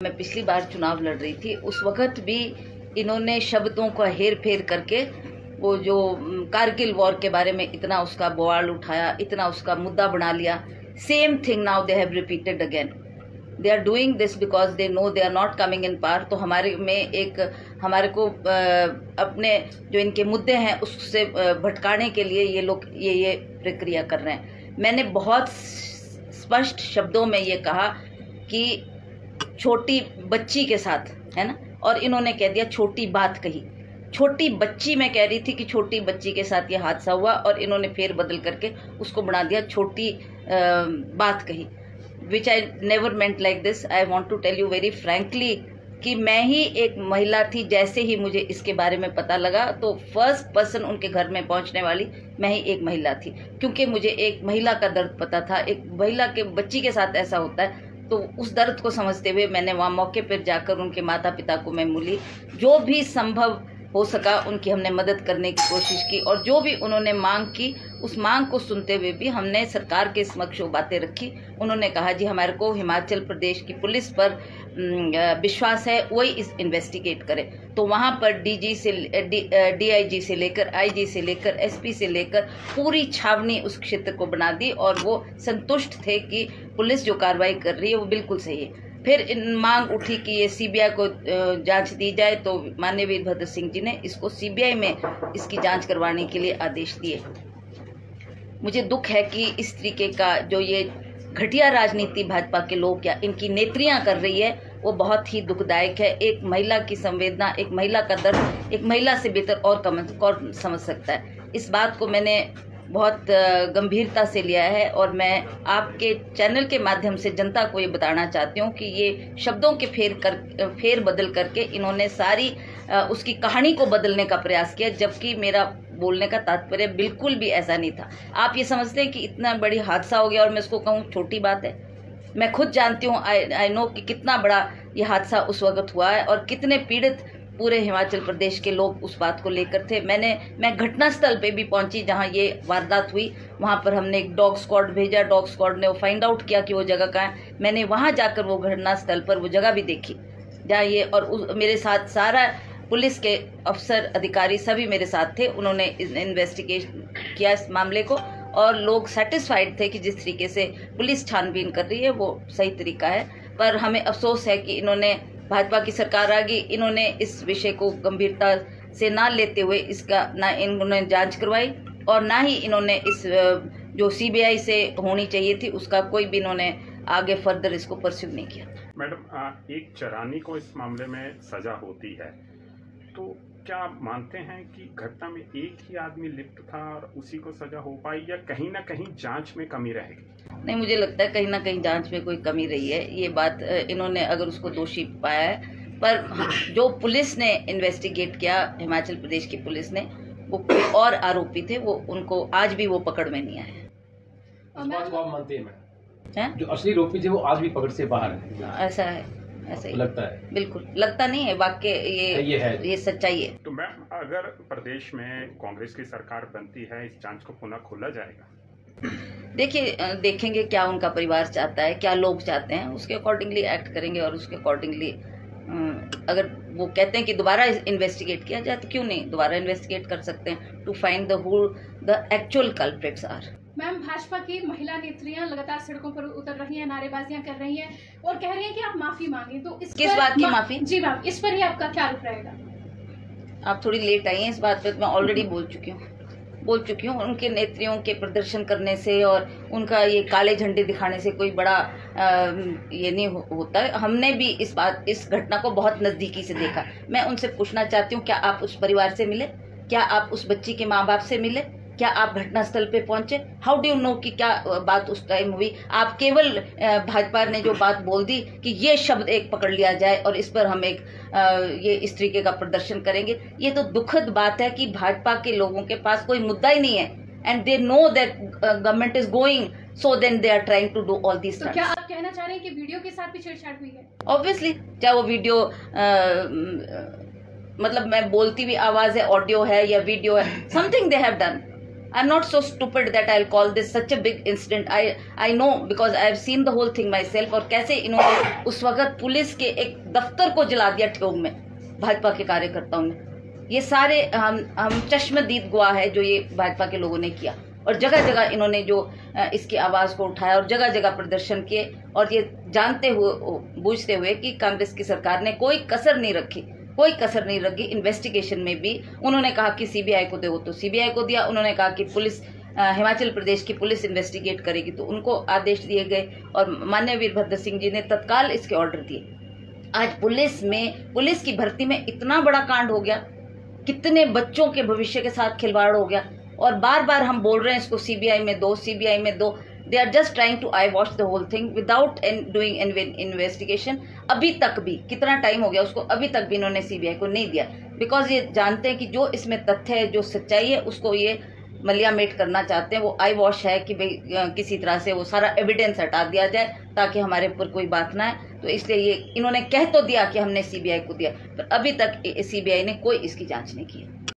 मैं पिछली बार चुनाव लड़ रही थी, उस वक्त भी इन्होंने शब्दों का हेर फेर करके वो जो कारगिल वॉर के बारे में इतना उसका बवाल उठाया, इतना उसका मुद्दा बना लिया। Same thing now they have repeated again. They are doing this because they know they are not coming in power. तो हमारे को अपने जो इनके मुद्दे हैं उससे भटकाने के लिए ये लोग ये प्रक्रिया कर रहे हैं। मैंने बहुत स्पष्ट शब्दों में ये कहा कि छोटी बच्ची के साथ, है ना, और इन्होंने कह दिया छोटी बात कही। छोटी बच्ची मैं कह रही थी कि छोटी बच्ची के साथ ये हादसा हुआ और इन्होंने फेर बदल करके उसको बना दिया छोटी बात कही, which I never meant like this. I want to tell you very frankly कि मैं ही एक महिला थी। जैसे ही मुझे इसके बारे में पता लगा तो फर्स्ट पर्सन उनके घर में पहुंचने वाली मैं ही एक महिला थी, क्योंकि मुझे एक महिला का दर्द पता था। एक महिला के बच्ची के साथ ऐसा होता है तो उस दर्द को समझते हुए मैंने वहाँ मौके पर जाकर उनके माता पिता को मैं मिली। जो भी संभव हो सका उनकी हमने मदद करने की कोशिश की और जो भी उन्होंने मांग की उस मांग को सुनते हुए भी हमने सरकार के समक्ष वो बातें रखी। उन्होंने कहा जी हमारे को हिमाचल प्रदेश की पुलिस पर विश्वास है, वही इस इन्वेस्टिगेट करे। तो वहाँ पर DIG से लेकर IG से लेकर SP से लेकर पूरी छावनी उस क्षेत्र को बना दी और वो संतुष्ट थे कि पुलिस जो कार्रवाई कर रही है वो बिल्कुल सही है। फिर इन मांग उठी कि ये CBI को जांच दी जाए, तो माननीय वीरभद्र सिंह जी ने इसको CBI में इसकी जांच करवाने के लिए आदेश दिए। मुझे दुख है कि इस तरीके का जो ये घटिया राजनीति भाजपा के लोग या इनकी नेत्रियां कर रही है वो बहुत ही दुखदायक है। एक महिला की संवेदना, एक महिला का दर्द एक महिला से बेहतर और समझ सकता है। इस बात को मैंने बहुत गंभीरता से लिया है और मैं आपके चैनल के माध्यम से जनता को ये बताना चाहती हूँ कि ये शब्दों के फेर बदल करके इन्होंने सारी उसकी कहानी को बदलने का प्रयास किया, जबकि मेरा बोलने का तात्पर्य बिल्कुल भी ऐसा नहीं था। आप ये समझते हैं कि इतना बड़ी हादसा हो गया और मैं इसको कहूँ छोटी बात है। मैं खुद जानती हूँ, आई नो कि कितना बड़ा ये हादसा उस वक्त हुआ है और कितने पीड़ित पूरे हिमाचल प्रदेश के लोग उस बात को लेकर थे। मैं घटनास्थल पे भी पहुंची जहां ये वारदात हुई। वहां पर हमने एक डॉग स्क्वाड भेजा। डॉग स्क्वाड ने वो फाइंड आउट किया कि वो जगह कहाँ है। मैंने वहां जाकर वो घटनास्थल पर वो जगह भी देखी जहाँ ये और मेरे साथ सारा पुलिस के अफसर अधिकारी सभी मेरे साथ थे। उन्होंने इन्वेस्टिगेशन किया इस मामले को और लोग सेटिस्फाइड थे कि जिस तरीके से पुलिस छानबीन कर रही है वो सही तरीका है। पर हमें अफसोस है कि इन्होंने भाजपा की सरकार आ गई, इन्होंने इस विषय को गंभीरता से ना लेते हुए इसका ना इन्होंने जांच करवाई और ना ही इन्होंने इस जो CBI से होनी चाहिए थी उसका कोई भी इन्होंने आगे फर्दर इसको परस्यू नहीं किया। मैडम, एक चरानी को इस मामले में सजा होती है, तो क्या आप मानते हैं कि घटना में एक ही आदमी लिप्त था और उसी को सजा हो पाई या कहीं ना कहीं जांच में कमी रहेगी? नहीं, मुझे लगता है कहीं ना कहीं जांच में कोई कमी रही है। ये बात इन्होंने अगर उसको दोषी पाया है, पर जो पुलिस ने इन्वेस्टिगेट किया, हिमाचल प्रदेश की पुलिस ने, वो कोई और आरोपी थे, वो उनको आज भी वो पकड़ में नहीं आए। इस बात को आप मानते हैं मैडम? जो असली आरोपी थे वो आज भी पकड़ से बाहर है? ऐसा है, ऐसा ही लगता है? बिल्कुल लगता नहीं है, वाकई ये सच्चाई है। तो मैम, अगर प्रदेश में कांग्रेस की सरकार बनती है, इस जांच को पुनः खोला जाएगा? देखिए, देखेंगे क्या उनका परिवार चाहता है, क्या लोग चाहते हैं, उसके अकॉर्डिंगली एक्ट करेंगे और उसके अकॉर्डिंगली अगर वो कहते हैं कि दोबारा इन्वेस्टिगेट किया जाए तो क्यों नहीं, दोबारा इन्वेस्टिगेट कर सकते हैं to find the actual culprits are. Ma'am, Bhajpa की महिला नेत्रियां लगातार सड़कों पर उतर रही हैं, नारेबाजियां कर रही हैं और कह रही हैं कि आप माफी मांगे, तो किस बात की माफी? जी मैम, इस पर ही आपका क्या रुख रहेगा? आप थोड़ी लेट आई हैं इस बात पर, मैं ऑलरेडी बोल चुकी हूँ। उनके नेत्रियों के प्रदर्शन करने से और उनका ये काले झंडे दिखाने से कोई बड़ा ये नहीं होता है। हमने भी इस घटना को बहुत नजदीकी से देखा। मैं उनसे पूछना चाहती हूँ, क्या आप उस परिवार से मिले? क्या आप उस बच्ची के माँ बाप से मिले? क्या आप घटनास्थल पे पहुंचे? हाउ डू यू नो कि क्या बात उस टाइम हुई? आप केवल भाजपा ने जो बात बोल दी कि ये शब्द एक पकड़ लिया जाए और इस पर हम एक ये इस तरीके का प्रदर्शन करेंगे। ये तो दुखद बात है कि भाजपा के लोगों के पास कोई मुद्दा ही नहीं है and they know that government is going, so then they are trying to do all this. तो क्या आप कहना चाह रहे हैं कि वीडियो के साथ भी छेड़छाड़ हुई है? ऑब्वियसली, चाहे वो वीडियो मतलब मैं बोलती भी आवाज है, ऑडियो है या वीडियो है, something they have done. I'm not so stupid that I'll call this such a big incident. I know because I have seen the whole thing myself. और कैसे इन्होंने उस वक्त पुलिस के एक दफ्तर को जला दिया ठियोग में, भाजपा के कार्यकर्ताओं ने। ये सारे हम चश्मदीद गवाह है जो ये भाजपा के लोगों ने किया, और जगह जगह इन्होंने जो इसकी आवाज को उठाया और जगह जगह प्रदर्शन किए, और ये जानते हुए बूझते हुए कि कांग्रेस की सरकार ने कोई कसर नहीं रखी इन्वेस्टिगेशन में भी। उन्होंने कहा कि सीबीआई को दो, तो सीबीआई को दिया। उन्होंने कहा कि पुलिस हिमाचल प्रदेश की पुलिस इन्वेस्टिगेट करेगी, तो उनको आदेश दिए गए, और माननीय वीरभद्र सिंह जी ने तत्काल इसके ऑर्डर दिए। आज पुलिस की भर्ती में इतना बड़ा कांड हो गया, कितने बच्चों के भविष्य के साथ खिलवाड़ हो गया, और बार बार हम बोल रहे हैं इसको सीबीआई में दो। They are just trying to eye wash the whole thing without doing investigation. अभी तक भी कितना टाइम हो गया उसको, अभी तक भी इन्होंने सीबीआई को नहीं दिया, बिकॉज ये जानते हैं कि जो इसमें तथ्य है, जो सच्चाई है, उसको ये मलियामेट करना चाहते हैं। वो आई वॉश है कि भाई किसी तरह से वो सारा एविडेंस हटा दिया जाए ताकि हमारे ऊपर कोई बात ना है। तो इसलिए ये इन्होंने कह तो दिया कि हमने सीबीआई को दिया, पर अभी तक सीबीआई ने कोई इसकी जांच नहीं की है।